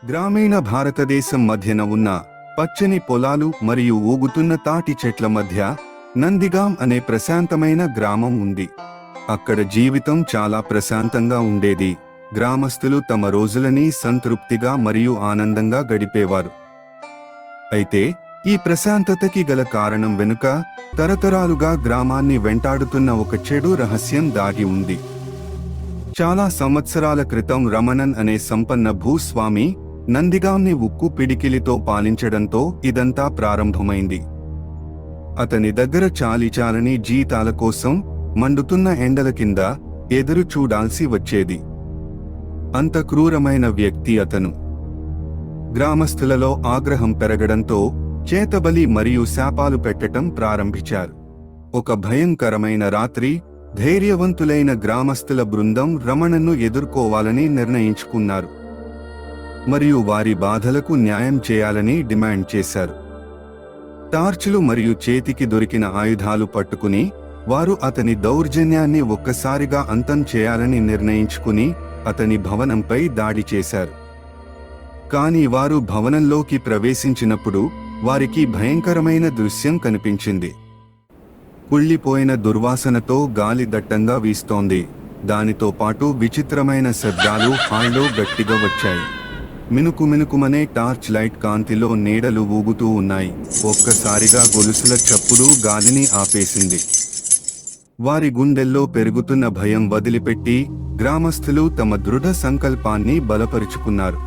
గ్రామీణ భారతదేశం మధ్యన ఉన్న పచ్చని పొలాలు మరియు ఊగుతున్న తాటి చెట్ల మధ్య నందిగాం అనే ప్రశాంతమైన గ్రామం ఉంది. అక్కడ జీవితం చాలా ప్రశాంతంగా ఉండేది. గ్రామస్తులు తమ రోజులని సంతృప్తిగా మరియు ఆనందంగా గడిపేవారు. అయితే ఈ ప్రశాంతతకి గల కారణం వెనుక తరతరాలుగా గ్రామాన్ని వెంటాడుతున్న ఒక చెడు రహస్యం దాగి ఉంది. చాలా సంవత్సరాల క్రితం రమణన్ అనే సంపన్న భూస్వామి నందిగాంని ఉక్కు పిడికిలితో పాలించడంతో ఇదంతా ప్రారంభమైంది. అతని దగ్గర చాలీచాలని జీతాల కోసం మండుతున్న ఎండల కింద ఎదురు చూడాల్సి వచ్చేది. అంత క్రూరమైన వ్యక్తి అతను. గ్రామస్తులలో ఆగ్రహం పెరగడంతో చేతబలి మరియు శాపాలు పెట్టటం ప్రారంభించారు. ఒక భయంకరమైన రాత్రి ధైర్యవంతులైన గ్రామస్తుల బృందం రమణన్ను ఎదుర్కోవాలని నిర్ణయించుకున్నారు మరియు వారి బాధలకు న్యాయం చేయాలని డిమాండ్ చేశారు. టార్చులు మరియు చేతికి దొరికిన ఆయుధాలు పట్టుకుని వారు అతని దౌర్జన్యాన్ని ఒక్కసారిగా అంతం చేయాలని నిర్ణయించుకుని అతని భవనంపై దాడి చేశారు. కానీ వారు భవనంలోకి ప్రవేశించినప్పుడు వారికి భయంకరమైన దృశ్యం కనిపించింది. కుళ్ళిపోయిన దుర్వాసనతో గాలి దట్టంగా వీస్తోంది. దానితో పాటు విచిత్రమైన శబ్దాలు హాల్లో గట్టిగా వచ్చాయి. మినుకుమనే టార్చ్ లైట్ కాంతిలో నీడలు ఊగుతూ ఉన్నాయి. ఒక్కసారిగా గొలుసుల చప్పుడు గాలిని ఆపేసింది. వారి గుండెల్లో పెరుగుతున్న భయం వదిలిపెట్టి గ్రామస్తులు తమ దృఢ సంకల్పాన్ని బలపరుచుకున్నారు.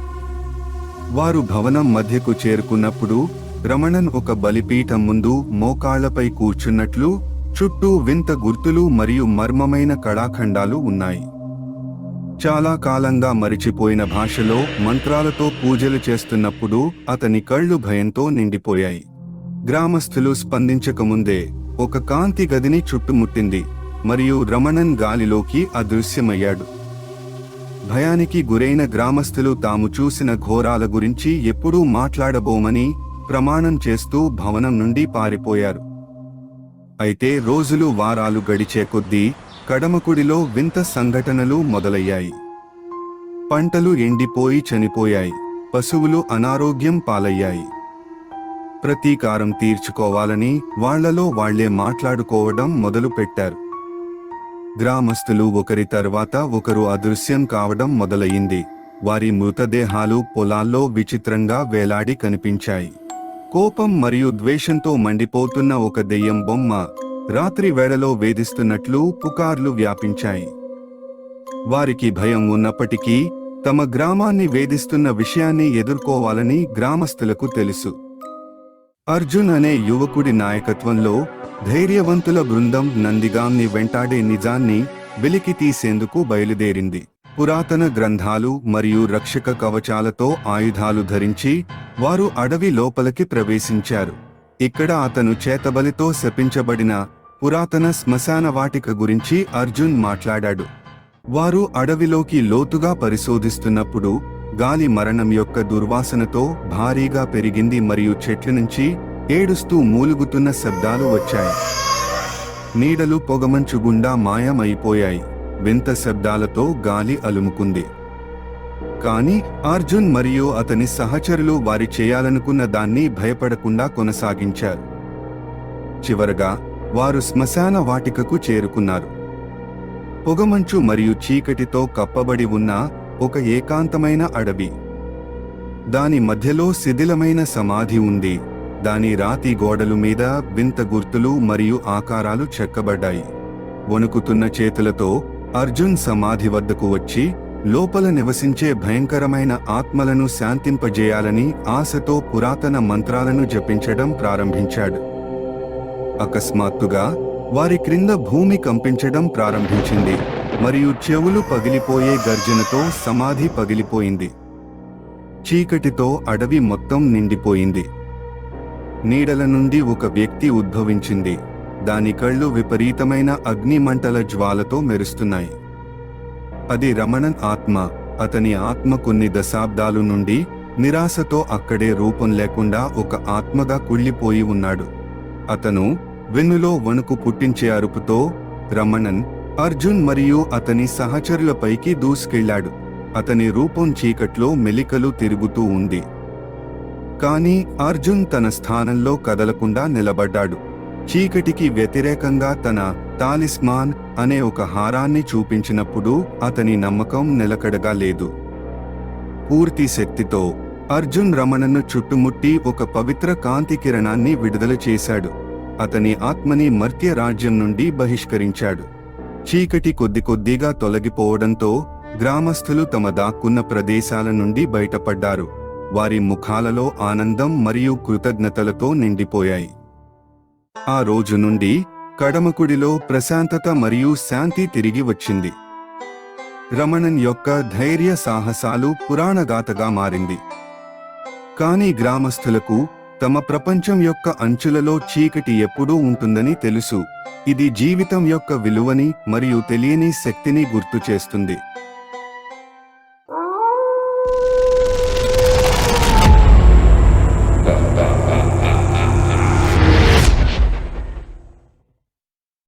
వారు భవనం మధ్యకు చేరుకున్నప్పుడు రమణన్ ఒక బలిపీఠం ముందు మోకాళ్లపై కూర్చున్నట్లు చుట్టూ వింత గుర్తులు మరియు మర్మమైన కళాఖండాలు ఉన్నాయి. చాలా కాలంగా మరిచిపోయిన భాషలో మంత్రాలతో పూజలు చేస్తున్నప్పుడు అతని కళ్ళు భయంతో నిండిపోయాయి. గ్రామస్తులు స్పందించకముందే ఒక కాంతి గదిని చుట్టుముట్టింది మరియు రమణన్ గాలిలోకి అదృశ్యమయ్యాడు. భయానికి గురైన గ్రామస్తులు తాము చూసిన ఘోరాల గురించి ఎప్పుడూ మాట్లాడబోమని ప్రమాణం చేస్తూ భవనం నుండి పారిపోయారు. అయితే రోజులు వారాలు గడిచే కొద్దీ కడమకుడిలో వింత సంఘటనలు మొదలయ్యాయి. పంటలు ఎండిపోయి చనిపోయాయి. పశువులు అనారోగ్యం పాలయ్యాయి. ప్రతీకారం తీర్చుకోవాలని వాళ్లలో వాళ్లే మాట్లాడుకోవడం మొదలుపెట్టారు. గ్రామస్తులు ఒకరి తర్వాత ఒకరు అదృశ్యం కావడం మొదలయ్యింది. వారి మృతదేహాలు పొలాల్లో విచిత్రంగా వేలాడి కనిపించాయి. కోపం మరియు ద్వేషంతో మండిపోతున్న ఒక దెయ్యం బొమ్మ రాత్రి వేళలో వేధిస్తున్నట్లు పుకార్లు వ్యాపించాయి. వారికి భయం ఉన్నప్పటికీ తమ గ్రామాన్ని వేధిస్తున్న విషయాన్ని ఎదుర్కోవాలని గ్రామస్తులకు తెలుసు. అర్జున్ అనే యువకుడి నాయకత్వంలో ధైర్యవంతుల బృందం నందిగాంని వెంటాడే నిజాన్ని వెలికి తీసేందుకు బయలుదేరింది. పురాతన గ్రంథాలు మరియు రక్షక కవచాలతో ఆయుధాలు ధరించి వారు అడవి లోపలికి ప్రవేశించారు. ఇక్కడ అతను చేతబలితో శపించబడిన పురాతన శ్మశాన వాటిక గురించి అర్జున్ మాట్లాడాడు. వారు అడవిలోకి లోతుగా పరిశోధిస్తున్నప్పుడు గాలి మరణం యొక్క దుర్వాసనతో భారీగా పెరిగింది మరియు చెట్ల నుంచి ఏడుస్తూ మూలుగుతున్న శబ్దాలు వచ్చాయి. నీడలు పొగమంచు గుండా మాయమైపోయాయి. వింత శబ్దాలతో గాలి అలుముకుంది. కానీ అర్జున్ మరియు అతని సహచరులు వారి చేయాలనుకున్న దాన్ని భయపడకుండా కొనసాగించారు. చివరగా వారు శ్మశాన వాటికకు చేరుకున్నారు. పొగమంచు మరియు చీకటితో కప్పబడి ఉన్న ఒక ఏకాంతమైన అడవి. దాని మధ్యలో శిథిలమైన సమాధి ఉంది. దాని రాతి గోడలు మీద వింత గుర్తులు మరియు ఆకారాలు చెక్కబడ్డాయి. వణుకుతున్న చేతులతో అర్జున్ సమాధి వద్దకు వచ్చి లోపల నివసించే భయంకరమైన ఆత్మలను శాంతింపజేయాలని ఆశతో పురాతన మంత్రాలను జపించడం ప్రారంభించాడు. అకస్మాత్తుగా వారి క్రింద భూమి కంపించడం ప్రారంభించింది మరియు చెవులు పగిలిపోయే గర్జనతో సమాధి పగిలిపోయింది. చీకటితో అడవి మొత్తం నిండిపోయింది. నీడల నుండి ఒక వ్యక్తి ఉద్భవించింది. దాని కళ్ళు విపరీతమైన అగ్నిమంటల జ్వాలతో మెరుస్తున్నాయి. అది రమణన్ ఆత్మ. అతని ఆత్మ కొన్ని దశాబ్దాలు నుండి నిరాశతో అక్కడే రూపం లేకుండా ఒక ఆత్మగా కుళ్ళిపోయి ఉన్నాడు. అతను వెన్నులో వణుకు పుట్టించే అరుపుతో రమణన్, అర్జున్ మరియు అతని సహచరులపైకి దూసుకెళ్లాడు. అతని రూపం చీకట్లో మెలికలు తిరుగుతూ ఉంది. కానీ అర్జున్ తన స్థానంలో కదలకుండా నిలబడ్డాడు. చీకటికి వ్యతిరేకంగా తన తాలిస్మాన్ అనే ఒక హారాన్ని చూపించినప్పుడు అతని నమ్మకం నిలకడగా లేదు. పూర్తి శక్తితో అర్జున్ రమణను చుట్టుముట్టి ఒక పవిత్ర కాంతి కిరణాన్ని విడుదల చేశాడు. అతని ఆత్మని మర్త్య రాజ్యం నుండి బహిష్కరించాడు. చీకటి కొద్ది కొద్దిగా తొలగిపోవడంతో గ్రామస్థులు తమ దాక్కున్న ప్రదేశాల నుండి బయటపడ్డారు. వారి ముఖాలలో ఆనందం మరియు కృతజ్ఞతలతో నిండిపోయాయి. ఆ రోజు నుండి కడమకుడిలో ప్రశాంతత మరియు శాంతి తిరిగి వచ్చింది. రమణన్ యొక్క ధైర్య సాహసాలు పురాణగాథగా మారింది. కానీ గ్రామస్థులకు తమ ప్రపంచం యొక్క అంచులలో చీకటి ఎప్పుడూ ఉంటుందని తెలుసు. ఇది జీవితం యొక్క విలువని మరియు తెలియని శక్తిని గుర్తు చేస్తుంది.